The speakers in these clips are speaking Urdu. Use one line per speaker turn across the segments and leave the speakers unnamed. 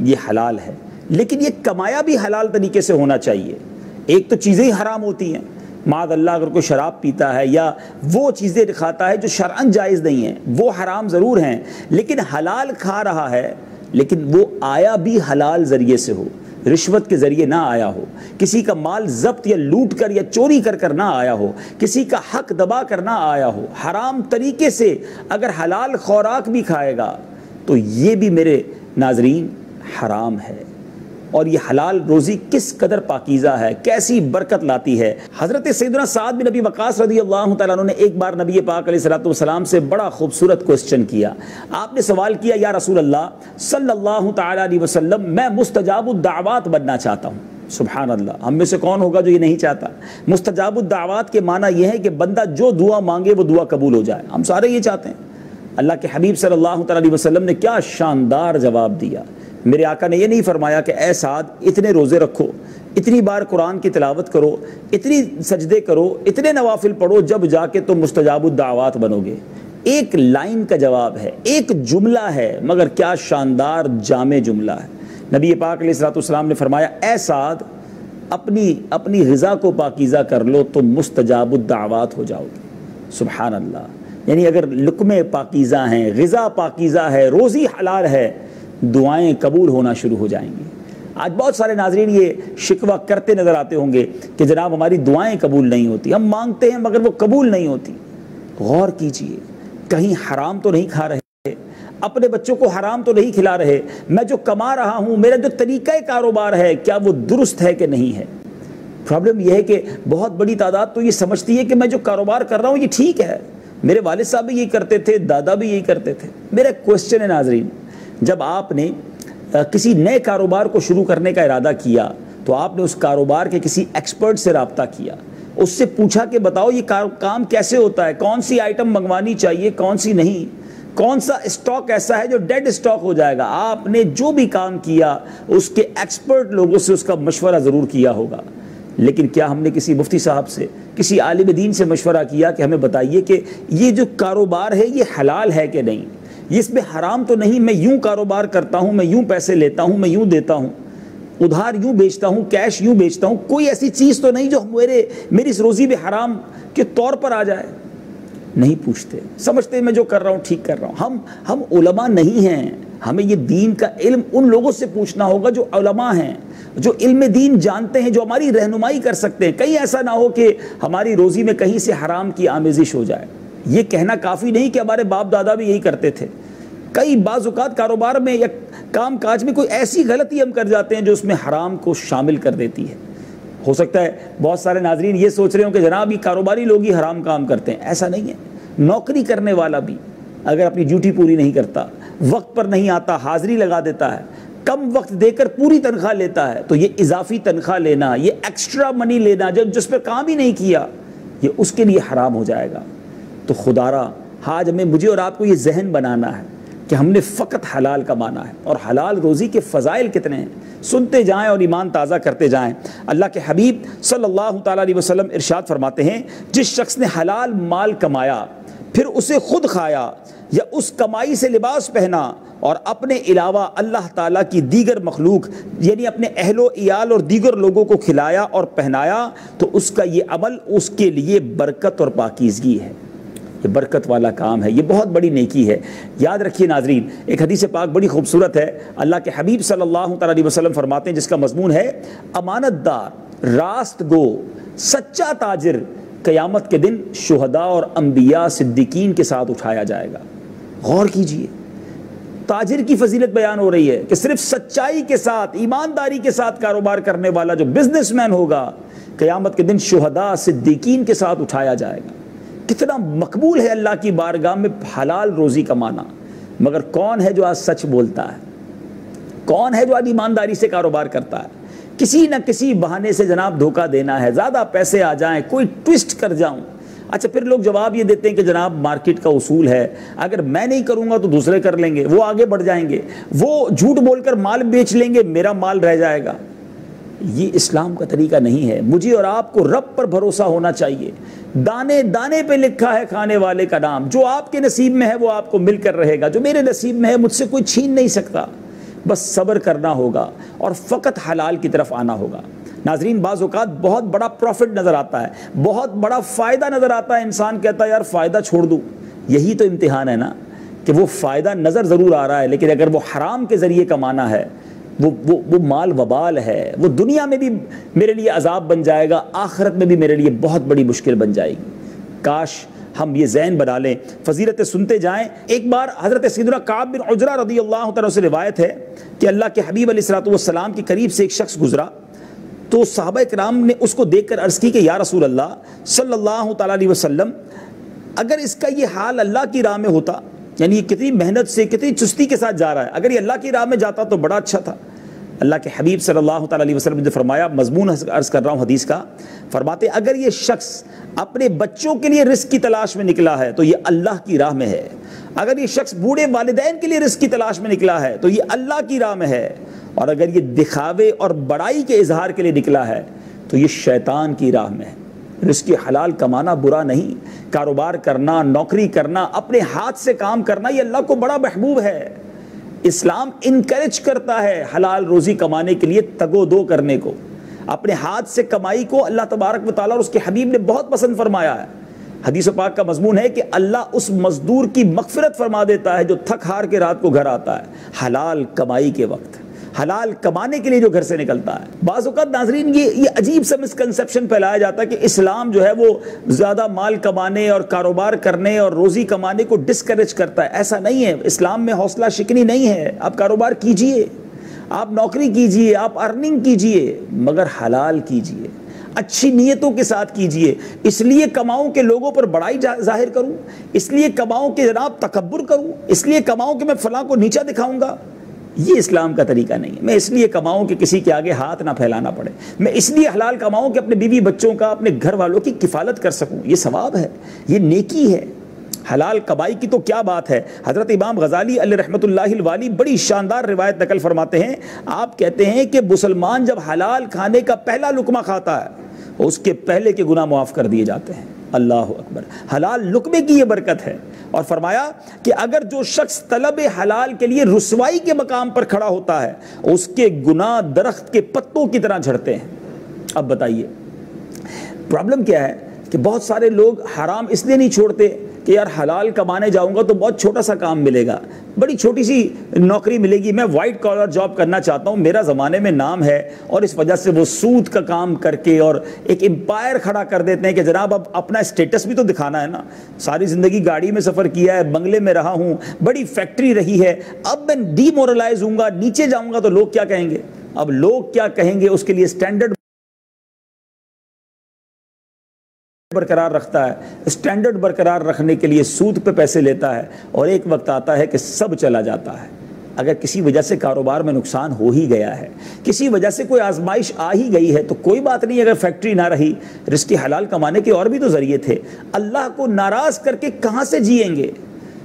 یہ حلال ہے، لیکن یہ کمایا بھی حلال طریقے سے ہونا چاہیے۔ ایک تو چیزیں ہی حرام ہوتی ہیں، معاذ اللہ اگر کوئی شراب پیتا ہے یا وہ چیزیں کھاتا ہے جو شرعاً جائز نہیں ہیں، وہ حرام ضرور ہیں، لیکن حلال کھا رہا ہے، لیکن وہ آیا بھی حلال ذریعے سے ہو، رشوت کے ذریعے نہ آیا ہو، کسی کا مال ضبط یا لوٹ کر یا چوری کر نہ آیا ہو، کسی کا حق دبا کر نہ آیا ہو، حرام طریقے سے اگر حلال خوراک بھی کھائے گا تو یہ بھی میرے ناظرین حرام ہے۔ اور یہ حلال روزی کس قدر پاکیزہ ہے، کیسی برکت لاتی ہے۔ حضرت سیدنا سعد بن ابی وقاص رضی اللہ تعالیٰ عنہ نے ایک بار نبی پاک علیہ الصلوۃ والسلام سے بڑا خوبصورت کوسچن کیا۔ آپ نے سوال کیا، یا رسول اللہ صلی اللہ تعالیٰ علیہ وسلم، میں مستجاب الدعوات بننا چاہتا ہوں۔ سبحان اللہ، ہم میں سے کون ہوگا جو یہ نہیں چاہتا؟ مستجاب الدعوات کے معنی یہ ہے کہ بندہ جو دعا مانگے وہ دعا قبول ہو جائے، ہم سارے یہ چاہتے ہیں۔ اللہ کے حبیب صلی اللہ تعالیٰ علیہ وسلم نے کیا شاندار جواب دیا۔ میرے آقا نے یہ نہیں فرمایا کہ اے سعد اتنے روزے رکھو، اتنی بار قرآن کی تلاوت کرو، اتنی سجدے کرو، اتنے نوافل پڑھو، جب جا کے تم مستجاب الدعوات بنو گے۔ ایک لائن کا جواب ہے، ایک جملہ ہے، مگر کیا شاندار جامع جملہ ہے۔ نبی پاک علیہ الصلوۃ والسلام نے فرمایا، اے سعد اپنی غذا کو پاکیزہ کر لو تو مستجاب الدعوات ہو جاؤ گے۔ سبحان اللہ، یعنی اگر لقمے پاکیزہ ہیں، غذا پاکیزہ ہے، روزی حلال ہے، دعائیں قبول ہونا شروع ہو جائیں گی۔ آج بہت سارے ناظرین یہ شکوہ کرتے نظر آتے ہوں گے کہ جناب ہماری دعائیں قبول نہیں ہوتی، ہم مانگتے ہیں مگر وہ قبول نہیں ہوتی۔ غور کیجئے، کہیں حرام تو نہیں کھا رہے، اپنے بچوں کو حرام تو نہیں کھلا رہے، میں جو کما رہا ہوں، میرا جو طریقہ کاروبار ہے، کیا وہ درست ہے کہ نہیں ہے؟ پرابلم یہ ہے کہ بہت بڑی تعداد تو یہ سمجھتی ہے کہ میں جو کاروبار کر رہا ہوں یہ ٹھیک ہے، میرے والد صاحب بھی یہی کرتے تھے، دادا بھی یہی کرتے تھے۔ میرا ایک کوسچن ہے ناظرین، جب آپ نے کسی نئے کاروبار کو شروع کرنے کا ارادہ کیا تو آپ نے اس کاروبار کے کسی ایکسپرٹ سے رابطہ کیا، اس سے پوچھا کہ بتاؤ یہ کام کیسے ہوتا ہے، کون سی آئٹم منگوانی چاہیے، کون سی نہیں، کون سا اسٹاک ایسا ہے جو ڈیڈ اسٹاک ہو جائے گا۔ آپ نے جو بھی کام کیا اس کے ایکسپرٹ لوگوں سے اس کا مشورہ ضرور کیا ہوگا، لیکن کیا ہم نے کسی مفتی صاحب سے، کسی عالم دین سے مشورہ کیا کہ ہمیں بتائیے کہ یہ جو کاروبار ہے یہ حلال ہے کہ نہیں، اس میں حرام تو نہیں، میں یوں کاروبار کرتا ہوں، میں یوں پیسے لیتا ہوں، میں یوں دیتا ہوں، ادھار یوں بیچتا ہوں، کیش یوں بیچتا ہوں، کوئی ایسی چیز تو نہیں جو میری اس روزی میں حرام کے طور پر آ جائے؟ نہیں پوچھتے، سمجھتے ہیں میں جو کر رہا ہوں ٹھیک کر رہا ہوں۔ ہم علماء نہیں ہیں، ہمیں یہ دین کا علم ان لوگوں سے پوچھنا ہوگا جو علماء ہیں، جو علم دین جانتے ہیں، جو ہماری رہنمائی کر سکتے ہیں۔ کہیں ایسا نہ ہو کہ ہماری روزی میں کہیں سے حرام کی آمیزش ہو جائے۔ یہ کہنا کافی نہیں کہ ہمارے باپ دادا بھی یہی کرتے تھے۔ کئی بعض اوقات کاروبار میں یا کام کاج میں کوئی ایسی غلطی ہم کر جاتے ہیں جو اس میں حرام کو شامل کر دیتی ہے۔ ہو سکتا ہے بہت سارے ناظرین یہ سوچ رہے ہوں کہ جناب یہ کاروباری لوگ ہی حرام کام کرتے ہیں، ایسا نہیں ہے۔ نوکری کرنے والا بھی اگر اپنی ڈیوٹی پوری نہیں کرتا، وقت پر نہیں آتا، حاضری لگا دیتا ہے، کم وقت دے کر پوری تنخواہ لیتا ہے، تو یہ اضافی تنخواہ لینا، یہ ایکسٹرا منی لینا جس پہ کام ہی نہیں کیا، یہ اس کے لیے حرام ہو جائے گا۔ تو خدارا آج مجھے اور آپ کو یہ ذہن بنانا ہے کہ ہم نے فقط حلال کمانا ہے، اور حلال روزی کے فضائل کتنے ہیں، سنتے جائیں اور ایمان تازہ کرتے جائیں۔ اللہ کے حبیب صلی اللہ تعالیٰ علیہ وسلم ارشاد فرماتے ہیں، جس شخص نے حلال مال کمایا پھر اسے خود کھایا یا اس کمائی سے لباس پہنا اور اپنے علاوہ اللہ تعالیٰ کی دیگر مخلوق یعنی اپنے اہل و عیال اور دیگر لوگوں کو کھلایا اور پہنایا، تو اس کا یہ عمل اس کے لیے برکت اور پاکیزگی ہے۔ یہ برکت والا کام ہے، یہ بہت بڑی نیکی ہے۔ یاد رکھیے ناظرین، ایک حدیث پاک بڑی خوبصورت ہے، اللہ کے حبیب صلی اللہ تعالیٰ علیہ وسلم فرماتے ہیں، جس کا مضمون ہے امانت دار، راست گو، سچا تاجر قیامت کے دن شہداء اور انبیاء صدیقین کے ساتھ اٹھایا جائے گا۔ غور کیجئے، تاجر کی فضیلت بیان ہو رہی ہے کہ صرف سچائی کے ساتھ، ایمانداری کے ساتھ کاروبار کرنے والا جو بزنس مین ہوگا قیامت کے دن شہداء صدیقین کے ساتھ اٹھایا جائے گا۔ کتنا مقبول ہے اللہ کی بارگاہ میں حلال روزی کمانا، مگر کون ہے جو آج سچ بولتا ہے؟ کون ہے جو آج ایمانداری سے کاروبار کرتا ہے؟ کسی نہ کسی بہانے سے جناب دھوکہ دینا ہے، زیادہ پیسے آ جائیں، کوئی ٹویسٹ کر جاؤں۔ اچھا پھر لوگ جواب یہ دیتے ہیں کہ جناب مارکیٹ کا اصول ہے، اگر میں نہیں کروں گا تو دوسرے کر لیں گے، وہ آگے بڑھ جائیں گے، وہ جھوٹ بول کر مال بیچ لیں گے، میرا مال رہ جائے گا۔ یہ اسلام کا طریقہ نہیں ہے۔ مجھے اور آپ کو رب پر بھروسہ ہونا چاہیے۔ دانے دانے پہ لکھا ہے کھانے والے کا نام، جو آپ کے نصیب میں ہے وہ آپ کو مل کر رہے گا، جو میرے نصیب میں ہے مجھ سے کوئی چھین نہیں سکتا۔ بس صبر کرنا ہوگا اور فقط حلال کی طرف آنا ہوگا۔ ناظرین، بعض اوقات بہت بڑا پروفٹ نظر آتا ہے، بہت بڑا فائدہ نظر آتا ہے، انسان کہتا ہے یار فائدہ چھوڑ دوں۔ یہی تو امتحان ہے نا، کہ وہ فائدہ نظر ضرور آ رہا ہے لیکن اگر وہ حرام کے ذریعے کمانا ہے وہ مال وبال ہے، وہ دنیا میں بھی میرے لیے عذاب بن جائے گا، آخرت میں بھی میرے لیے بہت بڑی مشکل بن جائے گی۔ کاش ہم یہ ذہن بنا لیں، فضیلتیں سنتے جائیں۔ ایک بار حضرت سیدنا کعب بن عجرہ رضی اللہ تعالیٰ سے روایت ہے کہ اللہ کے حبیب علیہ الصلوۃ والسلام کے قریب سے ایک شخص گزرا تو صحابہ کرام نے اس کو دیکھ کر عرض کی کہ یا رسول اللہ صلی اللہ تعالیٰ علیہ وسلم، اگر اس کا یہ حال اللہ کی راہ میں ہوتا، یعنی یہ کتنی محنت سے کتنی چستی کے ساتھ جا رہا ہے، اگر یہ اللہ کی راہ میں جاتا تو بڑا اچھا تھا۔ اللہ کے حبیب صلی اللہ تعالیٰ علیہ وسلم نے فرمایا، مضمون عرض کر رہا ہوں حدیث کا، فرماتے اگر یہ شخص اپنے بچوں کے لیے رزق کی تلاش میں نکلا ہے تو یہ اللہ کی راہ میں ہے، اگر یہ شخص بوڑھے والدین کے لیے رزق کی تلاش میں نکلا ہے تو یہ اللہ کی راہ میں ہے، اور اگر یہ دکھاوے اور بڑائی کے اظہار کے لیے نکلا ہے تو یہ شیطان کی راہ میں ہے۔ رزق حلال کمانا برا نہیں، کاروبار کرنا، نوکری کرنا، اپنے ہاتھ سے کام کرنا، یہ اللہ کو بڑا محبوب ہے۔ اسلام انکریج کرتا ہے حلال روزی کمانے کے لیے تگ و دو کرنے کو، اپنے ہاتھ سے کمائی کو اللہ تبارک و تعالیٰ اور اس کے حبیب نے بہت پسند فرمایا ہے۔ حدیث پاک کا مضمون ہے کہ اللہ اس مزدور کی مغفرت فرما دیتا ہے جو تھک ہار کے رات کو گھر آتا ہے حلال کمائی کے وقت، حلال کمانے کے لیے جو گھر سے نکلتا ہے۔ بعض اوقات ناظرین یہ عجیب سا مسکنسیپشن پھیلایا جاتا ہے کہ اسلام جو ہے وہ زیادہ مال کمانے اور کاروبار کرنے اور روزی کمانے کو ڈسکریج کرتا ہے۔ ایسا نہیں ہے، اسلام میں حوصلہ شکنی نہیں ہے۔ آپ کاروبار کیجئے، آپ نوکری کیجئے، آپ ارننگ کیجئے، مگر حلال کیجئے، اچھی نیتوں کے ساتھ کیجئے۔ اس لیے کماؤں کہ لوگوں پر بڑائی ظاہر کروں، اس لیے کماؤں کہ جناب تکبر کروں، اس لیے کماؤں کہ میں فلاں کو نیچا دکھاؤں گا، یہ اسلام کا طریقہ نہیں ہے۔ میں اس لیے کماؤں کہ کسی کے آگے ہاتھ نہ پھیلانا پڑے، میں اس لیے حلال کماؤں کہ اپنے بیوی بچوں کا، اپنے گھر والوں کی کفالت کر سکوں، یہ ثواب ہے، یہ نیکی ہے۔ حلال کمائی کی تو کیا بات ہے۔ حضرت امام غزالی علیہ رحمۃ اللہ الوالی بڑی شاندار روایت نقل فرماتے ہیں، آپ کہتے ہیں کہ مسلمان جب حلال کھانے کا پہلا لقمہ کھاتا ہے اس کے پہلے کے گناہ معاف کر دیے جاتے ہیں۔ اللہ اکبر، حلال لقمے کی یہ برکت ہے۔ اور فرمایا کہ اگر جو شخص طلب حلال کے لیے رسوائی کے مقام پر کھڑا ہوتا ہے اس کے گناہ درخت کے پتوں کی طرح جھڑتے ہیں۔ اب بتائیے پرابلم کیا ہے کہ بہت سارے لوگ حرام اس لیے نہیں چھوڑتے کہ یار حلال کمانے جاؤں گا تو بہت چھوٹا سا کام ملے گا، بڑی چھوٹی سی نوکری ملے گی، میں وائٹ کالر جاب کرنا چاہتا ہوں، میرا زمانے میں نام ہے، اور اس وجہ سے وہ سود کا کام کر کے اور ایک امپائر کھڑا کر دیتے ہیں کہ جناب اب اپنا اسٹیٹس بھی تو دکھانا ہے نا، ساری زندگی گاڑی میں سفر کیا ہے، بنگلے میں رہا ہوں، بڑی فیکٹری رہی ہے، اب میں ڈی مورلائز ہوں گا، نیچے جاؤں گا تو لوگ کیا کہیں گے۔ اب لوگ کیا کہیں گے اس کے لیے اسٹینڈرڈ برقرار رکھتا ہے، اسٹینڈرڈ برقرار رکھنے کے لیے سود پہ پیسے لیتا ہے، اور ایک وقت آتا ہے کہ سب چلا جاتا ہے۔ اگر کسی وجہ سے کاروبار میں نقصان ہو ہی گیا ہے، کسی وجہ سے کوئی آزمائش آ ہی گئی ہے تو کوئی بات نہیں، اگر فیکٹری نہ رہی، رزق حلال کمانے کے اور بھی تو ذریعے تھے۔ اللہ کو ناراض کر کے کہاں سے جئیں گے؟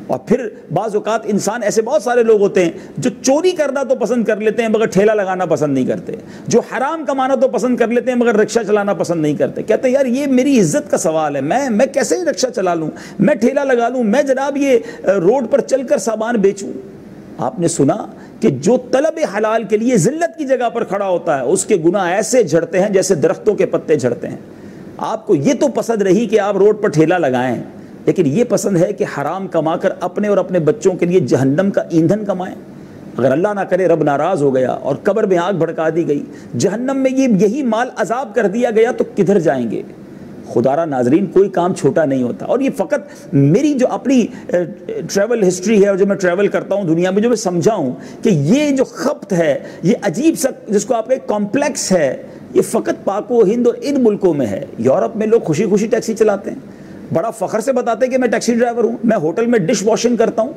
اور پھر بعض اوقات انسان ایسے بہت سارے لوگ ہوتے ہیں جو چوری کرنا تو پسند کر لیتے ہیں مگر ٹھیلا لگانا پسند نہیں کرتے، جو حرام کمانا تو پسند کر لیتے ہیں مگر رکشہ چلانا پسند نہیں کرتے۔ کہتے ہیں یار یہ میری عزت کا سوال ہے، میں کیسے رکشہ چلا لوں، میں ٹھیلا لگا لوں، میں جناب یہ روڈ پر چل کر سامان بیچوں۔ آپ نے سنا کہ جو طلب حلال کے لیے ذلت کی جگہ پر کھڑا ہوتا ہے اس کے گناہ ایسے جھڑتے ہیں جیسے درختوں کے پتے جھڑتے ہیں۔ آپ کو یہ تو پسند رہی کہ آپ روڈ پر ٹھیلا لگائیں، لیکن یہ پسند ہے کہ حرام کما کر اپنے اور اپنے بچوں کے لیے جہنم کا ایندھن کمائیں۔ اگر اللہ نہ کرے رب ناراض ہو گیا اور قبر میں آگ بھڑکا دی گئی، جہنم میں یہی مال عذاب کر دیا گیا تو کدھر جائیں گے؟ خدا را ناظرین کوئی کام چھوٹا نہیں ہوتا۔ اور یہ فقط میری جو اپنی ٹریول ہسٹری ہے اور جو میں ٹریول کرتا ہوں دنیا میں، جو میں سمجھا ہوں کہ یہ جو خبت ہے، یہ عجیب سا جس کو آپ کا کمپلیکس ہے، یہ فقط پاک و ہند اور ان ملکوں میں ہے۔ یورپ میں لوگ خوشی خوشی ٹیکسی چلاتے ہیں، بڑا فخر سے بتاتے ہیں کہ میں ٹیکسی ڈرائیور ہوں، میں ہوٹل میں ڈش واشنگ کرتا ہوں۔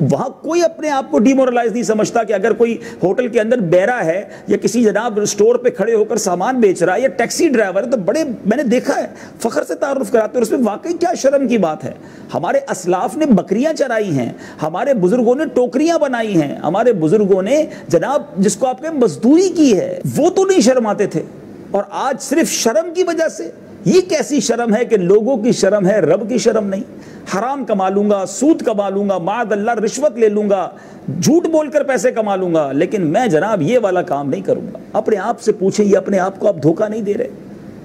وہاں کوئی اپنے آپ کو ڈی مورلائز نہیں سمجھتا کہ اگر کوئی ہوٹل کے اندر بیرا ہے یا کسی جناب اسٹور پہ کھڑے ہو کر سامان بیچ رہا ہے یا ٹیکسی ڈرائیور ہے تو بڑے میں نے دیکھا ہے فخر سے تعارف کراتے ہیں، اور اس میں واقعی کیا شرم کی بات ہے۔ ہمارے اسلاف نے بکریاں چرائی ہیں، ہمارے بزرگوں نے ٹوکریاں بنائی ہیں، ہمارے بزرگوں نے جناب جس کو آپ نے مزدوری کی ہے وہ تو نہیں شرماتے تھے، اور آج صرف شرم کی وجہ سے یہ کیسی شرم ہے کہ لوگوں کی شرم ہے، رب کی شرم نہیں؟ حرام کما لوں گا، سود کما لوں گا، معاذ اللہ رشوت لے لوں گا، جھوٹ بول کر پیسے کما لوں گا، لیکن میں جناب یہ والا کام نہیں کروں گا۔ اپنے آپ سے پوچھیں، یہ اپنے آپ کو آپ دھوکہ نہیں دے رہے؟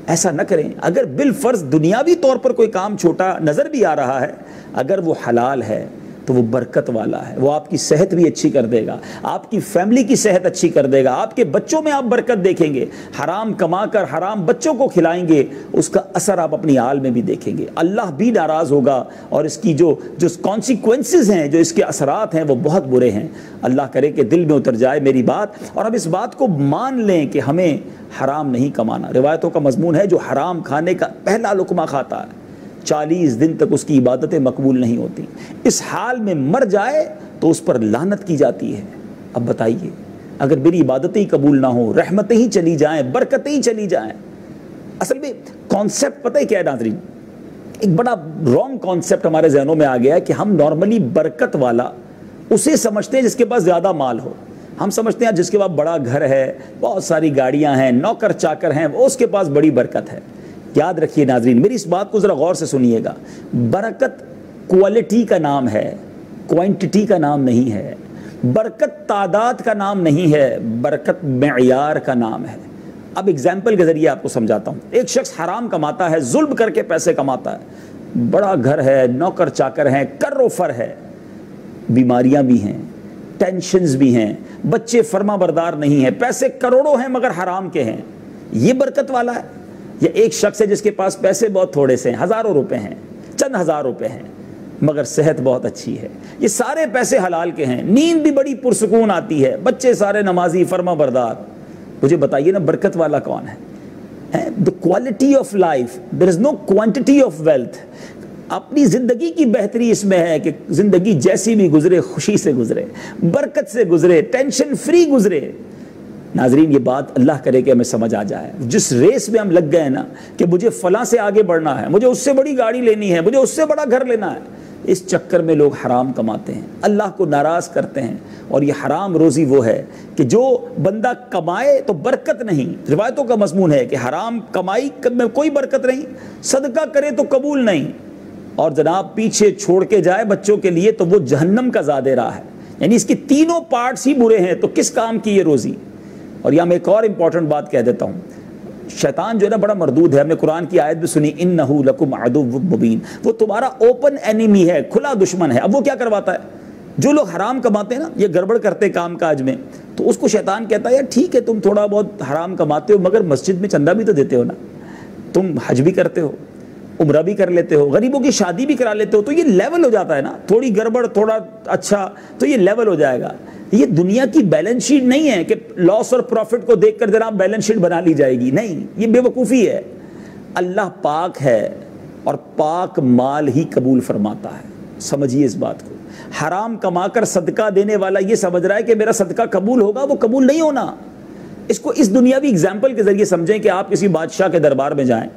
ایسا نہ کریں۔ اگر بالفرض دنیاوی طور پر کوئی کام چھوٹا نظر بھی آ رہا ہے، اگر وہ حلال ہے تو وہ برکت والا ہے، وہ آپ کی صحت بھی اچھی کر دے گا، آپ کی فیملی کی صحت اچھی کر دے گا، آپ کے بچوں میں آپ برکت دیکھیں گے۔ حرام کما کر حرام بچوں کو کھلائیں گے، اس کا اثر آپ اپنی حال میں بھی دیکھیں گے، اللہ بھی ناراض ہوگا، اور اس کی جو کانسیکوینسز ہیں، جو اس کے اثرات ہیں، وہ بہت برے ہیں۔ اللہ کرے کہ دل میں اتر جائے میری بات، اور ہم اس بات کو مان لیں کہ ہمیں حرام نہیں کمانا۔ روایتوں کا مضمون ہے، جو حرام کھانے کا پہلا لقمہ کھاتا ہے 40 دن تک اس کی عبادتیں مقبول نہیں ہوتی، اس حال میں مر جائے تو اس پر لعنت کی جاتی ہے۔ اب بتائیے، اگر میری عبادتیں ہی قبول نہ ہوں، رحمتیں ہی چلی جائیں، برکتیں ہی چلی جائیں۔ اصل میں کانسیپٹ پتہ ہے کیا ہے ناظرین؟ ایک بڑا رانگ کانسیپٹ ہمارے ذہنوں میں آ گیا ہے کہ ہم نارملی برکت والا اسے سمجھتے ہیں جس کے پاس زیادہ مال ہو۔ ہم سمجھتے ہیں جس کے پاس بڑا گھر ہے، بہت ساری گاڑیاں ہیں، نوکر چاکر ہیں، وہ اس کے پاس بڑی برکت ہے۔ یاد رکھیے ناظرین، میری اس بات کو ذرا غور سے سنیے گا، برکت کوالٹی کا نام ہے، کوانٹٹی کا نام نہیں ہے۔ برکت تعداد کا نام نہیں ہے، برکت معیار کا نام ہے۔ اب اگزامپل کے ذریعے آپ کو سمجھاتا ہوں۔ ایک شخص حرام کماتا ہے، ظلم کر کے پیسے کماتا ہے، بڑا گھر ہے، نوکر چاکر ہیں، کر و فر ہے، بیماریاں بھی ہیں، ٹینشنز بھی ہیں، بچے فرما بردار نہیں ہیں، پیسے کروڑوں ہیں مگر حرام کے ہیں، یہ برکت والا ہے؟ یا ایک شخص ہے جس کے پاس پیسے بہت تھوڑے سے ہیں، ہزاروں روپے ہیں، چند ہزار روپے ہیں، مگر صحت بہت اچھی ہے، یہ سارے پیسے حلال کے ہیں، نیند بھی بڑی پرسکون آتی ہے، بچے سارے نمازی فرما بردار۔ مجھے بتائیے نا، برکت والا کون ہے؟ The quality of life, there is no quantity of wealth۔ اپنی زندگی کی بہتری اس میں ہے کہ زندگی جیسی بھی گزرے خوشی سے گزرے، برکت سے گزرے، ٹینشن فری گزرے۔ ناظرین، یہ بات اللہ کرے کہ ہمیں سمجھ آ جائے۔ جس ریس میں ہم لگ گئے نا کہ مجھے فلاں سے آگے بڑھنا ہے، مجھے اس سے بڑی گاڑی لینی ہے، مجھے اس سے بڑا گھر لینا ہے، اس چکر میں لوگ حرام کماتے ہیں، اللہ کو ناراض کرتے ہیں۔ اور یہ حرام روزی وہ ہے کہ جو بندہ کمائے تو برکت نہیں، روایتوں کا مضمون ہے کہ حرام کمائی میں کوئی برکت نہیں، صدقہ کرے تو قبول نہیں، اور جناب پیچھے چھوڑ کے جائے بچوں کے لیے تو وہ جہنم کا زادے راہ ہے۔ یعنی اس کی تینوں پارٹس ہی برے ہیں، تو کس کام کی یہ روزی؟ اور یہاں میں ایک اور امپورٹنٹ بات کہہ دیتا ہوں، شیطان جو ہے نا بڑا مردود ہے، ہم نے قرآن کی آیت بھی سنی، انہو لکم عدو مبین، وہ تمہارا اوپن اینیمی ہے، کھلا دشمن ہے۔ اب وہ کیا کرواتا ہے؟ جو لوگ حرام کماتے ہیں نا، یہ گڑبڑ کرتے کام کاج میں، تو اس کو شیطان کہتا ہے یار ٹھیک ہے تم تھوڑا بہت حرام کماتے ہو، مگر مسجد میں چندہ بھی تو دیتے ہو نا، تم حج بھی کرتے ہو، عمرہ بھی کر لیتے ہو، غریبوں کی شادی بھی کرا لیتے ہو، تو یہ لیول ہو جاتا ہے نا، تھوڑی گڑبڑ تھوڑا اچھا تو یہ لیول ہو جائے گا۔ یہ دنیا کی بیلنس شیٹ نہیں ہے کہ لاس اور پروفٹ کو دیکھ کر جناب بیلنس شیٹ بنا لی جائے گی، نہیں، یہ بے وقوفی ہے۔ اللہ پاک ہے اور پاک مال ہی قبول فرماتا ہے، سمجھیے اس بات کو۔ حرام کما کر صدقہ دینے والا یہ سمجھ رہا ہے کہ میرا صدقہ قبول ہوگا، وہ قبول نہیں ہونا۔ اس کو اس دنیاوی اگزامپل کے ذریعے سمجھیں کہ آپ کسی بادشاہ کے دربار میں جائیں،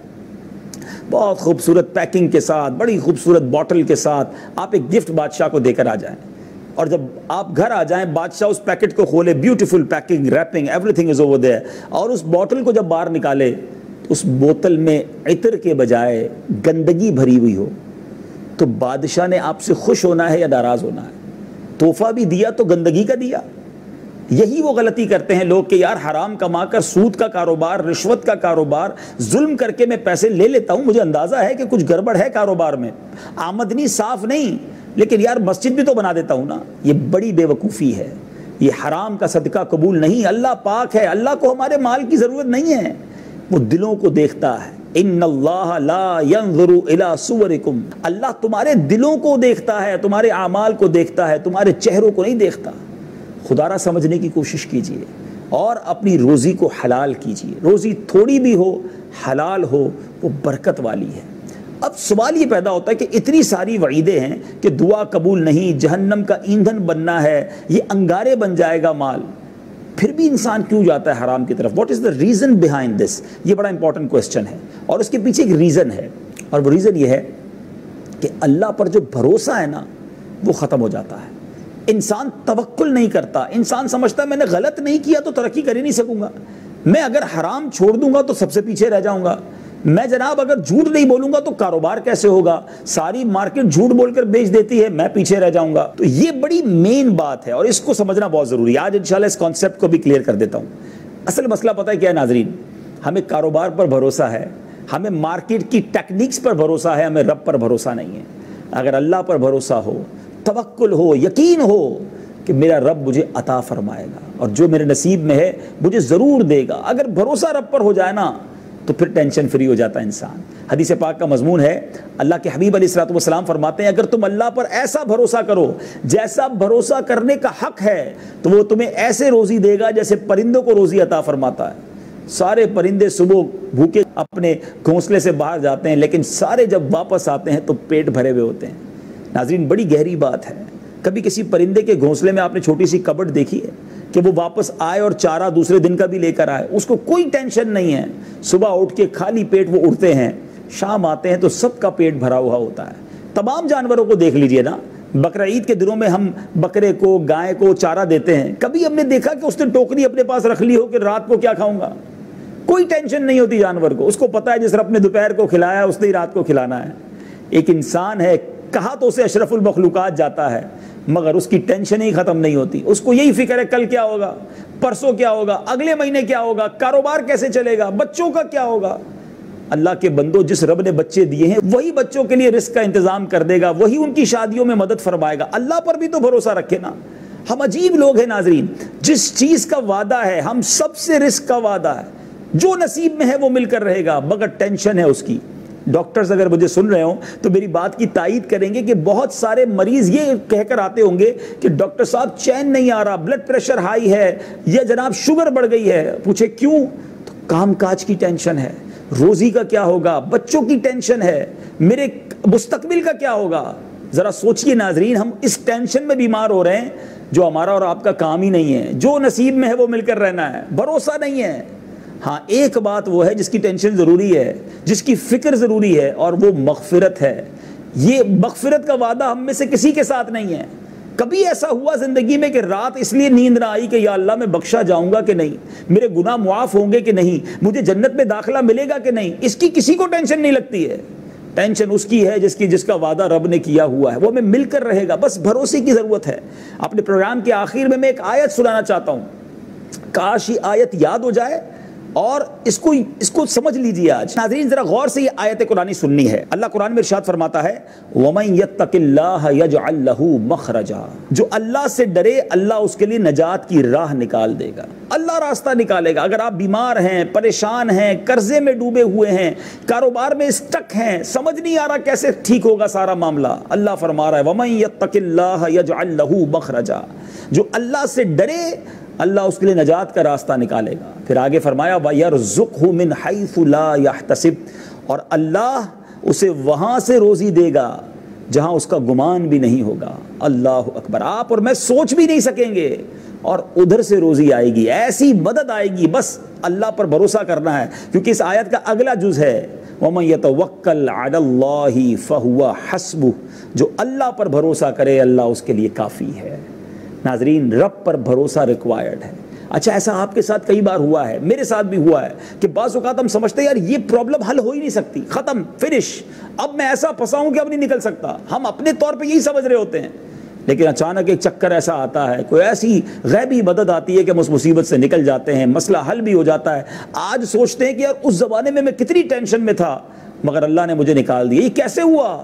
بہت خوبصورت پیکنگ کے ساتھ، بڑی خوبصورت بوٹل کے ساتھ آپ ایک گفٹ بادشاہ کو دے کر آ جائیں، اور جب آپ گھر آ جائیں بادشاہ اس پیکٹ کو کھولے، beautiful packing, wrapping, everything is over there, اور اس بوٹل کو جب باہر نکالے اس بوتل میں عطر کے بجائے گندگی بھری ہوئی ہو، تو بادشاہ نے آپ سے خوش ہونا ہے یا ناراض ہونا ہے؟ تحفہ بھی دیا تو گندگی کا دیا۔ یہی وہ غلطی کرتے ہیں لوگ کہ یار حرام کما کر سود کا کاروبار، رشوت کا کاروبار، ظلم کر کے میں پیسے لے لیتا ہوں، مجھے اندازہ ہے کہ کچھ گڑبڑ ہے کاروبار میں، آمدنی صاف نہیں، لیکن یار مسجد بھی تو بنا دیتا ہوں نا۔ یہ بڑی بے وقوفی ہے، یہ حرام کا صدقہ قبول نہیں۔ اللہ پاک ہے، اللہ کو ہمارے مال کی ضرورت نہیں ہے، وہ دلوں کو دیکھتا ہے۔ ان اللہ لا ينظر الى صورکم، اللہ تمہارے دلوں کو دیکھتا ہے، تمہارے اعمال کو دیکھتا ہے، تمہارے چہروں کو نہیں دیکھتا۔ خدا را سمجھنے کی کوشش کیجئے اور اپنی روزی کو حلال کیجئے۔ روزی تھوڑی بھی ہو، حلال ہو، وہ برکت والی ہے۔ اب سوال یہ پیدا ہوتا ہے کہ اتنی ساری وعیدیں ہیں کہ دعا قبول نہیں، جہنم کا ایندھن بننا ہے، یہ انگارے بن جائے گا مال، پھر بھی انسان کیوں جاتا ہے حرام کی طرف؟ What is the reason behind this? یہ بڑا امپورٹنٹ کوسچن ہے، اور اس کے پیچھے ایک ریزن ہے، اور وہ ریزن یہ ہے کہ اللہ پر جو بھروسہ ہے نا وہ ختم ہو جاتا ہے۔ انسان توکل نہیں کرتا، انسان سمجھتا ہے میں نے غلط نہیں کیا تو ترقی کر ہی نہیں سکوں گا، میں اگر حرام چھوڑ دوں گا تو سب سے پیچھے رہ جاؤں گا، میں جناب اگر جھوٹ نہیں بولوں گا تو کاروبار کیسے ہوگا؟ ساری مارکیٹ جھوٹ بول کر بیچ دیتی ہے، میں پیچھے رہ جاؤں گا۔ تو یہ بڑی مین بات ہے اور اس کو سمجھنا بہت ضروری ہے۔ آج انشاءاللہ اس کانسیپٹ کو بھی کلیئر کر دیتا ہوں۔ اصل مسئلہ پتہ ہے کیا ہے ناظرین؟ ہمیں کاروبار پر بھروسہ ہے، ہمیں مارکیٹ کی ٹیکنیکس پر بھروسہ ہے، ہمیں رب پر بھروسہ نہیں ہے۔ اگر اللہ پر بھروسہ ہو، توکل ہو، یقین ہو کہ میرا رب مجھے عطا فرمائے گا اور جو میرے نصیب میں ہے مجھے ضرور دے گا، اگر بھروسہ رب پر ہو جائے نا تو پھر ٹینشن فری ہو جاتا ہے انسان۔ حدیث پاک کا مضمون ہے، اللہ کے حبیب علیہ الصلوۃ والسلام فرماتے ہیں اگر تم اللہ پر ایسا بھروسہ کرو جیسا بھروسہ کرنے کا حق ہے تو وہ تمہیں ایسے روزی دے گا جیسے پرندوں کو روزی عطا فرماتا ہے۔ سارے پرندے صبح بھوکے اپنے گھونسلے سے باہر جاتے ہیں لیکن سارے جب واپس آتے ہیں تو پیٹ بھرے ہوئے ہوتے ہیں۔ ناظرین بڑی گہری بات ہے، کبھی کسی پرندے کے گھونسلے میں آپ نے چھوٹی سی کبٹ دیکھی ہے کہ وہ واپس آئے اور چارہ دوسرے دن کا بھی لے کر آئے؟ اس کو کوئی ٹینشن نہیں ہے، صبح اٹھ کے خالی پیٹ وہ اڑتے ہیں، شام آتے ہیں تو سب کا پیٹ بھرا ہوا ہوتا ہے۔ تمام جانوروں کو دیکھ لیجئے نا، بقرہ عید کے دنوں میں ہم بکرے کو گائے کو چارہ دیتے ہیں، کبھی ہم نے دیکھا کہ اس نے ٹوکری اپنے پاس رکھ لی ہو کہ رات کو کیا کھاؤں گا؟ کوئی ٹینشن نہیں ہوتی جانور کو، اس کو پتا ہے جس رب نے دوپہر کو کھلایا اس نے ہی رات کو کھلانا ہے۔ ایک انسان ہے، کہا تو اسے اشرف المخلوقات جاتا ہے مگر اس کی ٹینشن ہی ختم نہیں ہوتی، اس کو یہی فکر ہے کل کیا ہوگا، پرسوں کیا ہوگا، اگلے مہینے کیا ہوگا، کاروبار کیسے چلے گا، بچوں کا کیا ہوگا۔ اللہ کے بندوں، جس رب نے بچے دیے ہیں وہی بچوں کے لیے رزق کا انتظام کر دے گا، وہی ان کی شادیوں میں مدد فرمائے گا۔ اللہ پر بھی تو بھروسہ رکھے نا۔ ہم عجیب لوگ ہیں ناظرین، جس چیز کا وعدہ ہے ہم سب سے رزق کا وعدہ ہے، جو نصیب میں ہے وہ مل کر رہے گا مگر ٹینشن ہے اس کی۔ ڈاکٹرز اگر مجھے سن رہے ہوں تو میری بات کی تائید کریں گے کہ بہت سارے مریض یہ کہہ کر آتے ہوں گے کہ ڈاکٹر صاحب چین نہیں آ رہا، بلڈ پریشر ہائی ہے یا جناب شوگر بڑھ گئی ہے۔ پوچھے کیوں؟ تو کام کاج کی ٹینشن ہے، روزی کا کیا ہوگا، بچوں کی ٹینشن ہے، میرے مستقبل کا کیا ہوگا۔ ذرا سوچئے ناظرین، ہم اس ٹینشن میں بیمار ہو رہے ہیں جو ہمارا اور آپ کا کام ہی نہیں ہے، جو نصیب میں ہے وہ مل کر رہنا ہے، بھروسہ نہیں ہے۔ ہاں ایک بات وہ ہے جس کی ٹینشن ضروری ہے، جس کی فکر ضروری ہے، اور وہ مغفرت ہے۔ یہ مغفرت کا وعدہ ہم میں سے کسی کے ساتھ نہیں ہے۔ کبھی ایسا ہوا زندگی میں کہ رات اس لیے نیند نہ آئی کہ یا اللہ میں بخشا جاؤں گا کہ نہیں، میرے گناہ معاف ہوں گے کہ نہیں، مجھے جنت میں داخلہ ملے گا کہ نہیں؟ اس کی کسی کو ٹینشن نہیں لگتی ہے۔ ٹینشن اس کی ہے جس کا وعدہ رب نے کیا ہوا ہے، وہ ہمیں مل کر رہے گا، بس بھروسے کی ضرورت ہے۔ اپنے پروگرام کے آخر میں ایک آیت سنانا چاہتا ہوں، کاش یہ آیت یاد ہو جائے اور اس کو سمجھ لیجیے۔ آج ناظرین ذرا غور سے یہ آیت قرآنی سننی ہے۔ اللہ قرآن میں ارشاد فرماتا ہے وَمَن يَتَّقِ اللَّهَ يَجْعَل لَّهُ مَخْرَجًا، جو اللہ سے ڈرے اللہ اس کے لیے نجات کی راہ نکال دے گا، اللہ راستہ نکالے گا۔ اگر آپ بیمار ہیں، پریشان ہیں، قرضے میں ڈوبے ہوئے ہیں، کاروبار میں اسٹک ہیں، سمجھ نہیں آ رہا کیسے ٹھیک ہوگا سارا معاملہ، اللہ فرما رہا ہے وَمَن يَتَّقِ اللَّهَ يَجْعَل لَّهُ مَخْرَجًا، جو اللہ سے ڈرے اللہ اس کے لیے نجات کا راستہ نکالے گا۔ پھر آگے فرمایا وَيَرْزُقْهُ مِنْ حَيْثُ لَا يَحْتَسِبُ، اور اللہ اسے وہاں سے روزی دے گا جہاں اس کا گمان بھی نہیں ہوگا۔ اللہ اکبر، آپ اور میں سوچ بھی نہیں سکیں گے، اور ادھر سے روزی آئے گی، ایسی مدد آئے گی، بس اللہ پر بھروسہ کرنا ہے۔ کیونکہ اس آیت کا اگلا جز ہے وَمَن يَتَوَكَّلْ عَلَى اللَّهِ فَهُوَ حَسْبُهُ، جو اللہ پر بھروسہ کرے اللہ اس کے لیے کافی ہے۔ ناظرین رب پر بھروسہ ریکوائرڈ ہے۔ اچھا ایسا آپ کے ساتھ کئی بار ہوا ہے، میرے ساتھ بھی ہوا ہے کہ بعض اوقات ہم سمجھتے ہیں یار یہ پرابلم حل ہو ہی نہیں سکتی، ختم، فنش، اب میں ایسا پھنسا ہوں کہ اب نہیں نکل سکتا، ہم اپنے طور پہ یہی سمجھ رہے ہوتے ہیں۔ لیکن اچانک ایک چکر ایسا آتا ہے، کوئی ایسی غیبی مدد آتی ہے کہ ہم اس مصیبت سے نکل جاتے ہیں، مسئلہ حل بھی ہو جاتا ہے۔ آج سوچتے ہیں کہ یار اس زمانے میں کتنی ٹینشن میں تھا مگر اللہ نے مجھے نکال دیا، یہ کیسے ہوا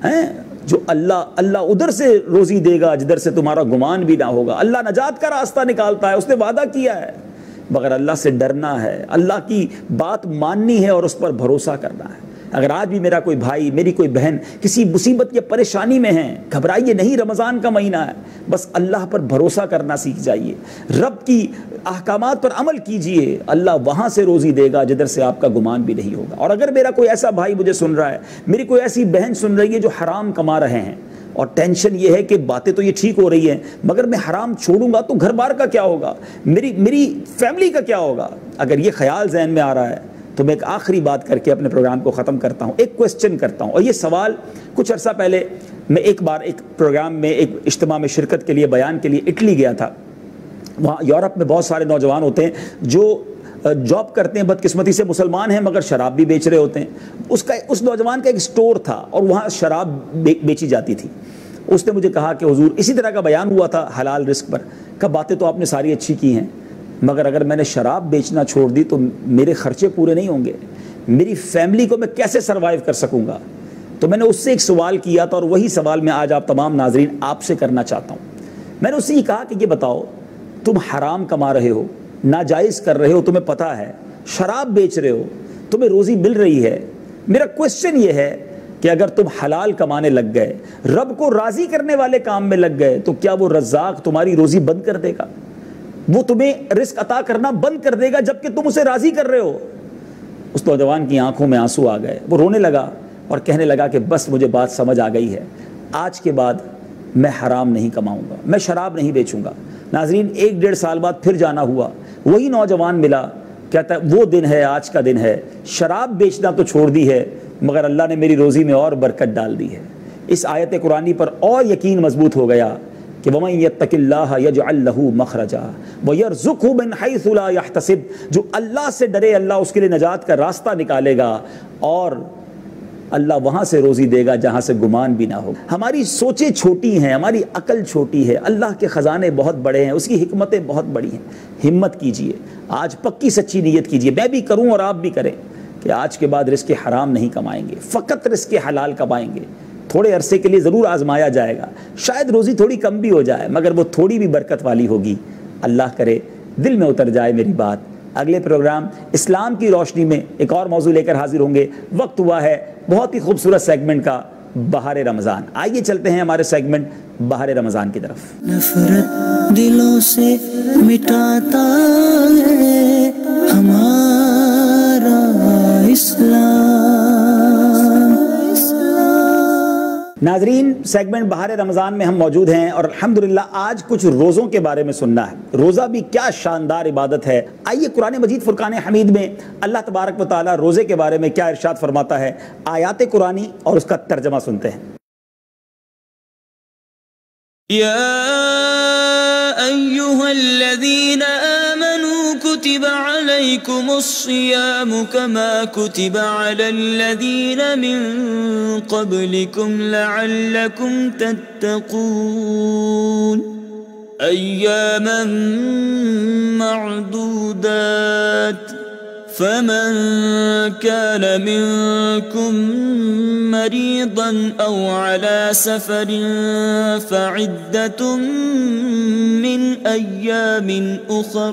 ہے؟ جو اللہ ادھر سے روزی دے گا جدھر سے تمہارا گمان بھی نہ ہوگا۔ اللہ نجات کا راستہ نکالتا ہے، اس نے وعدہ کیا ہے، مگر اللہ سے ڈرنا ہے، اللہ کی بات ماننی ہے اور اس پر بھروسہ کرنا ہے۔ اگر آج بھی میرا کوئی بھائی، میری کوئی بہن کسی مصیبت یا پریشانی میں ہیں، گھبرائیے نہیں، رمضان کا مہینہ ہے، بس اللہ پر بھروسہ کرنا سیکھ جائیے، رب کی احکامات پر عمل کیجئے، اللہ وہاں سے روزی دے گا جدھر سے آپ کا گمان بھی نہیں ہوگا۔ اور اگر میرا کوئی ایسا بھائی مجھے سن رہا ہے، میری کوئی ایسی بہن سن رہی ہے جو حرام کما رہے ہیں، اور ٹینشن یہ ہے کہ باتیں تو یہ ٹھیک ہو رہی ہیں مگر میں حرام چھوڑوں گا تو گھر بار کا کیا ہوگا، میری فیملی کا کیا ہوگا، اگر یہ خیال ذہن میں آ رہا ہے تو میں ایک آخری بات کر کے اپنے پروگرام کو ختم کرتا ہوں، ایک کوسچن کرتا ہوں۔ اور یہ سوال کچھ عرصہ پہلے میں ایک بار ایک پروگرام میں، ایک اجتماع میں شرکت کے لیے، بیان کے لیے اٹلی گیا تھا۔ وہاں یورپ میں بہت سارے نوجوان ہوتے ہیں جو جاب کرتے ہیں، بدقسمتی سے مسلمان ہیں مگر شراب بھی بیچ رہے ہوتے ہیں۔ اس نوجوان کا ایک سٹور تھا اور وہاں شراب بیچی جاتی تھی۔ اس نے مجھے کہا کہ حضور اسی طرح کا بیان ہوا تھا حلال رزق پر، کہ باتیں تو آپ نے ساری اچھی کی ہیں مگر اگر میں نے شراب بیچنا چھوڑ دی تو میرے خرچے پورے نہیں ہوں گے، میری فیملی کو میں کیسے سروائیو کر سکوں گا؟ تو میں نے اس سے ایک سوال کیا تھا اور وہی سوال میں آج آپ تمام ناظرین آپ سے کرنا چاہتا ہوں۔ میں نے اس سے یہ کہا کہ یہ بتاؤ، تم حرام کما رہے ہو، ناجائز کر رہے ہو، تمہیں پتہ ہے، شراب بیچ رہے ہو، تمہیں روزی مل رہی ہے، میرا کوسچن یہ ہے کہ اگر تم حلال کمانے لگ گئے، رب کو راضی کرنے والے کام میں لگ گئے، تو کیا وہ رزاق تمہاری روزی بند کر دے گا؟ وہ تمہیں رزق عطا کرنا بند کر دے گا جبکہ تم اسے راضی کر رہے ہو؟ اس نوجوان کی آنکھوں میں آنسو آ گئے، وہ رونے لگا اور کہنے لگا کہ بس مجھے بات سمجھ آ گئی ہے، آج کے بعد میں حرام نہیں کماؤں گا، میں شراب نہیں بیچوں گا۔ ناظرین 1-1.5 سال بعد پھر جانا ہوا، وہی نوجوان ملا، کہتا ہے وہ دن ہے، آج کا دن ہے، شراب بیچنا تو چھوڑ دی ہے مگر اللہ نے میری روزی میں اور برکت ڈال دی ہے۔ اس آیت قرآنی پر اور یقین مضبوط ہو گیا کہ وَمَن يَتَّقِ اللَّهَ يَجْعَل لَّهُ مَخْرَجًا وَيَرْزُقْهُ مِنْ حَيْثُ لَا يَحْتَسِبُ، جو اللہ سے ڈرے اللہ اس کے لیے نجات کا راستہ نکالے گا اور اللہ وہاں سے روزی دے گا جہاں سے گمان بھی نہ ہو۔ ہماری سوچیں چھوٹی ہیں، ہماری عقل چھوٹی ہے، اللہ کے خزانے بہت بڑے ہیں، اس کی حکمتیں بہت بڑی ہیں۔ ہمت کیجئے، آج پکی سچی نیت کیجئے، میں بھی کروں اور آپ بھی کریں کہ آج کے بعد رزق حرام نہیں کمائیں گے، فقط رزق حلال کمائیں گے۔ تھوڑے عرصے کے لیے ضرور آزمایا جائے گا، شاید روزی تھوڑی کم بھی ہو جائے مگر وہ تھوڑی بھی برکت والی ہوگی۔ اللہ کرے دل میں اتر جائے میری بات۔ اگلے پروگرام اسلام کی روشنی میں ایک اور موضوع لے کر حاضر ہوں گے۔ وقت ہوا ہے بہت ہی خوبصورت سیگمنٹ کا، بہار رمضان۔ آئیے چلتے ہیں ہمارے سیگمنٹ بہار رمضان کی طرف۔
نفرت دلوں سے مٹاتا ہے ہمارا اسلام۔
ناظرین سیگمنٹ بہار رمضان میں ہم موجود ہیں اور الحمدللہ آج کچھ روزوں کے بارے میں سننا ہے۔ روزہ بھی کیا شاندار عبادت ہے۔ آئیے قرآن مجید فرقان حمید میں اللہ تبارک و تعالی روزے کے بارے میں کیا ارشاد فرماتا ہے، آیات قرآنی اور اس کا ترجمہ سنتے ہیں۔
یا ایھا الذین آمنوا کتب علیکم الصیام کما کتب علی الذین من قبلکم لعلکم تتقون ایاما معدودات فمن كان منكم مريضا أو على سفر فعدة من أيام أخر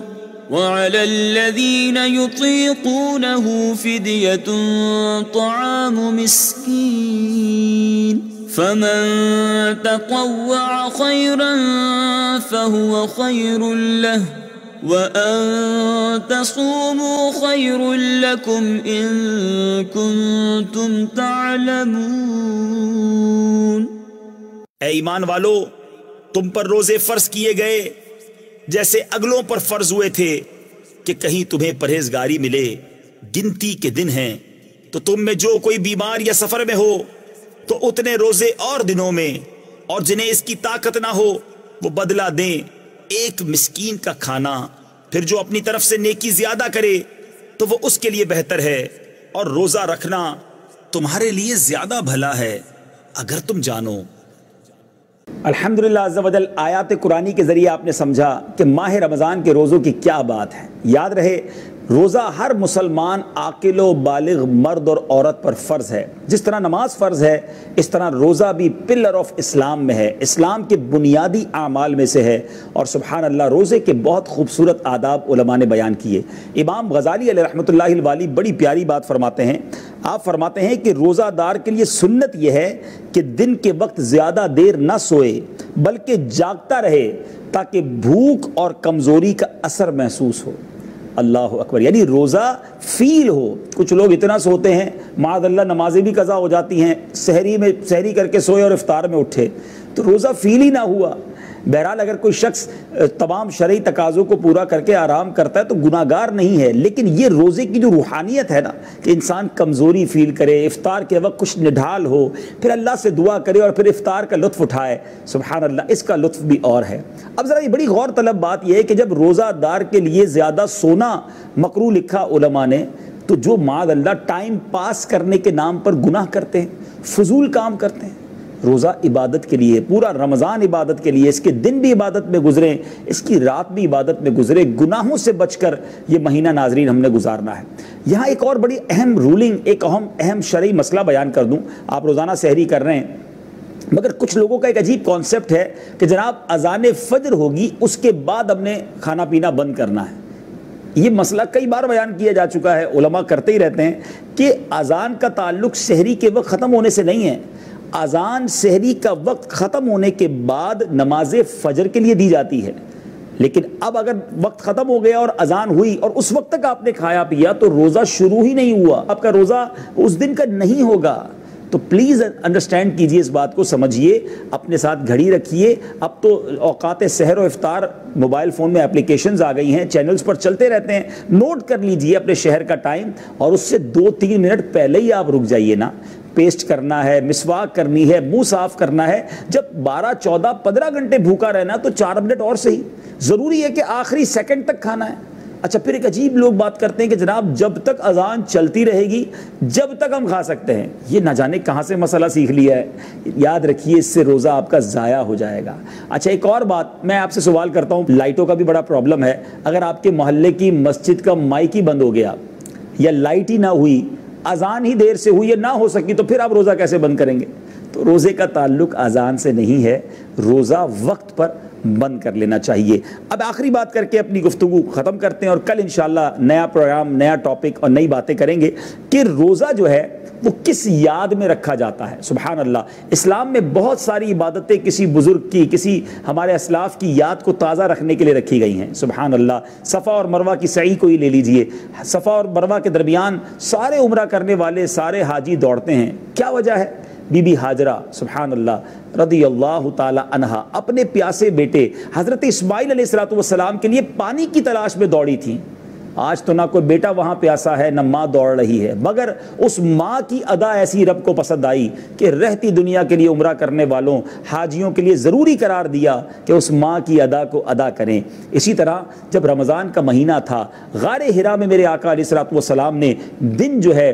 وعلى الذين يطيقونه فدية طعام مسكين فمن تطوع خيرا فهو خير له وَأَن تَصُومُوا خَيْرٌ لَكُمْ إِن كُنتُمْ تَعْلَمُونَ۔
اے ایمان والو، تم پر روزے فرض کیے گئے جیسے اگلوں پر فرض ہوئے تھے کہ کہیں تمہیں پرہیزگاری ملے۔ گنتی کے دن ہیں تو تم میں جو کوئی بیمار یا سفر میں ہو تو اتنے روزے اور دنوں میں، اور جنہیں اس کی طاقت نہ ہو وہ بدلہ دیں ایک مسکین کا کھانا۔ پھر جو اپنی طرف سے نیکی زیادہ کرے تو وہ اس کے لیے بہتر ہے، اور روزہ رکھنا تمہارے لیے زیادہ بھلا ہے اگر تم جانو۔
الحمدللہ عز و جل آیات قرآنی کے ذریعے آپ نے سمجھا کہ ماہ رمضان کے روزوں کی کیا بات ہے۔ یاد رہے روزہ ہر مسلمان عاقل و بالغ مرد اور عورت پر فرض ہے۔ جس طرح نماز فرض ہے اس طرح روزہ بھی پلر آف اسلام میں ہے، اسلام کے بنیادی اعمال میں سے ہے، اور سبحان اللہ روزے کے بہت خوبصورت آداب علماء نے بیان کیے۔ امام غزالی علیہ رحمۃ اللہ الوالی بڑی پیاری بات فرماتے ہیں۔ آپ فرماتے ہیں کہ روزہ دار کے لیے سنت یہ ہے کہ دن کے وقت زیادہ دیر نہ سوئے بلکہ جاگتا رہے تاکہ بھوک اور کمزوری کا اثر محسوس ہو۔ اللہ اکبر، یعنی روزہ فیل ہو۔ کچھ لوگ اتنا سوتے ہیں معاذ اللہ نمازیں بھی قضا ہو جاتی ہیں، سحری کر کے سوئے اور افطار میں اٹھے تو روزہ فیل ہی نہ ہوا۔ بہرحال اگر کوئی شخص تمام شرعی تقاضوں کو پورا کر کے آرام کرتا ہے تو گناہ گار نہیں ہے، لیکن یہ روزے کی جو روحانیت ہے نا کہ انسان کمزوری فیل کرے، افطار کے وقت کچھ نڈھال ہو، پھر اللہ سے دعا کرے اور پھر افطار کا لطف اٹھائے، سبحان اللہ، اس کا لطف بھی اور ہے۔ اب ذرا یہ بڑی غور طلب بات یہ ہے کہ جب روزہ دار کے لیے زیادہ سونا مکروہ لکھا علماء نے، تو جو معاذ اللہ ٹائم پاس کرنے کے نام پر گناہ کرتے ہیں، فضول کام کرتے ہیں۔ روزہ عبادت کے لیے، پورا رمضان عبادت کے لیے، اس کے دن بھی عبادت میں گزریں، اس کی رات بھی عبادت میں گزرے، گناہوں سے بچ کر یہ مہینہ ناظرین ہم نے گزارنا ہے۔ یہاں ایک اور بڑی اہم رولنگ، ایک اہم شرعی مسئلہ بیان کر دوں۔ آپ روزانہ سحری کر رہے ہیں، مگر کچھ لوگوں کا ایک عجیب کانسیپٹ ہے کہ جناب اذان فجر ہوگی اس کے بعد ہم نے کھانا پینا بند کرنا ہے۔ یہ مسئلہ کئی بار بیان کیا جا چکا ہے، علماء کرتے ہی رہتے ہیں کہ اذان کا تعلق سحری کے وقت ختم ہونے سے نہیں ہے۔ اذان سحری کا وقت ختم ہونے کے بعد نماز فجر کے لیے دی جاتی ہے، لیکن اب اگر وقت ختم ہو گیا اور اذان ہوئی اور اس وقت تک آپ نے کھایا پیا تو روزہ شروع ہی نہیں ہوا، آپ کا روزہ اس دن کا نہیں ہوگا۔ تو پلیز انڈرسٹینڈ کیجئے، اس بات کو سمجھیے، اپنے ساتھ گھڑی رکھیے۔ اب تو اوقات سحر و افطار موبائل فون میں اپلیکیشنز آ گئی ہیں، چینلز پر چلتے رہتے ہیں، نوٹ کر لیجئے اپنے شہر کا ٹائم، اور اس سے 2-3 منٹ پہلے ہی آپ رک جائیے نا۔ پیسٹ کرنا ہے، مسواک کرنی ہے، منہ صاف کرنا ہے۔ جب 12, 14, 15 گھنٹے بھوکا رہنا تو 4 منٹ اور صحیح، ضروری ہے کہ آخری سیکنڈ تک کھانا ہے۔ اچھا، پھر ایک عجیب لوگ بات کرتے ہیں کہ جناب جب تک اذان چلتی رہے گی جب تک ہم کھا سکتے ہیں۔ یہ نہ جانے کہاں سے مسئلہ سیکھ لیا ہے، یاد رکھیے اس سے روزہ آپ کا ضائع ہو جائے گا۔ اچھا، ایک اور بات میں آپ سے سوال کرتا ہوں، لائٹوں کا بھی بڑا پرابلم ہے۔ اگر آپ کے محلے کی مسجد کا مائک ہی بند ہو گیا یا لائٹ ہی نہ ہوئی، اذان ہی دیر سے ہوئی یا نہ ہو سکی، تو پھر آپ روزہ کیسے بند کریں گے؟ تو روزے کا تعلق اذان سے نہیں ہے، روزہ وقت پر بند کر لینا چاہیے۔ اب آخری بات کر کے اپنی گفتگو ختم کرتے ہیں، اور کل انشاءاللہ نیا پروگرام، نیا ٹاپک اور نئی باتیں کریں گے کہ روزہ جو ہے وہ کس یاد میں رکھا جاتا ہے۔ سبحان اللہ، اسلام میں بہت ساری عبادتیں کسی بزرگ کی، کسی ہمارے اسلاف کی یاد کو تازہ رکھنے کے لیے رکھی گئی ہیں۔ سبحان اللہ، صفا اور مروہ کی سعی کو ہی لے لیجئے، صفا اور مروہ کے درمیان سارے عمرہ کرنے والے، سارے حاجی دوڑتے ہیں، کیا وجہ ہے؟ بی بی ہاجرہ سبحان اللہ رضی اللہ تعالی عنہا اپنے پیاسے بیٹے حضرت اسماعیل علیہ السلام کے لیے پانی کی تلاش میں دوڑی تھیں۔ آج تو نہ کوئی بیٹا وہاں پیاسا ہے نہ ماں دوڑ رہی ہے، مگر اس ماں کی ادا ایسی رب کو پسند آئی کہ رہتی دنیا کے لیے عمرہ کرنے والوں حاجیوں کے لیے ضروری قرار دیا کہ اس ماں کی ادا کو ادا کریں۔ اسی طرح جب رمضان کا مہینہ تھا، غار حرا میں میرے آقا علیہ السلام نے دن جو ہے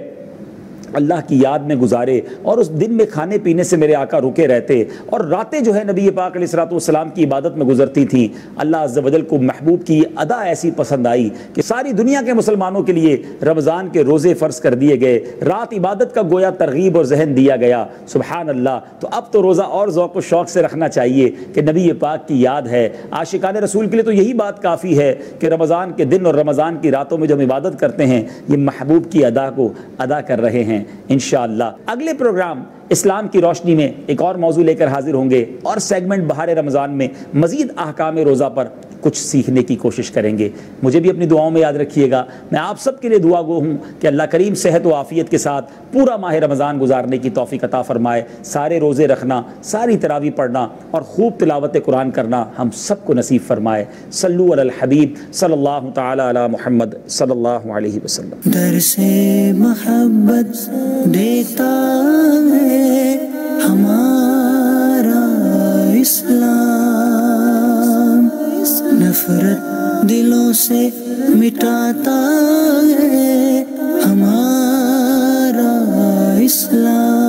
اللہ کی یاد میں گزارے، اور اس دن میں کھانے پینے سے میرے آقا رکے رہتے، اور راتیں جو ہے نبی پاک علیہ السلام کی عبادت میں گزرتی تھیں۔ اللہ عز و جل کو محبوب کی ادا ایسی پسند آئی کہ ساری دنیا کے مسلمانوں کے لیے رمضان کے روزے فرض کر دیے گئے، رات عبادت کا گویا ترغیب اور ذہن دیا گیا۔ سبحان اللہ، تو اب تو روزہ اور ذوق و شوق سے رکھنا چاہیے کہ نبی پاک کی یاد ہے۔ عاشقان رسول کے لیے تو یہی بات کافی ہے کہ رمضان کے دن اور رمضان کی راتوں میں جو ہم عبادت کرتے ہیں، یہ محبوب کی ادا کو ادا کر رہے ہیں۔ انشاءاللہ اگلے پروگرام اسلام کی روشنی میں ایک اور موضوع لے کر حاضر ہوں گے، اور سیگمنٹ بہار رمضان میں مزید احکام روزہ پر کچھ سیکھنے کی کوشش کریں گے۔ مجھے بھی اپنی دعاؤں میں یاد رکھیے گا۔ میں آپ سب کے لیے دعا گو ہوں کہ اللہ کریم صحت و عافیت کے ساتھ پورا ماہ رمضان گزارنے کی توفیق عطا فرمائے۔ سارے روزے رکھنا، ساری تراویح پڑھنا اور خوب تلاوت قرآن کرنا ہم سب کو نصیب فرمائے۔ صلو علی الحبیب صلی اللہ تعالی علی محمد صلی اللہ علیہ وسلم۔
درس محبت دیتا ہے ہمارا اسلام، نفرت دلوں سے مٹاتا ہے ہمارا اسلام۔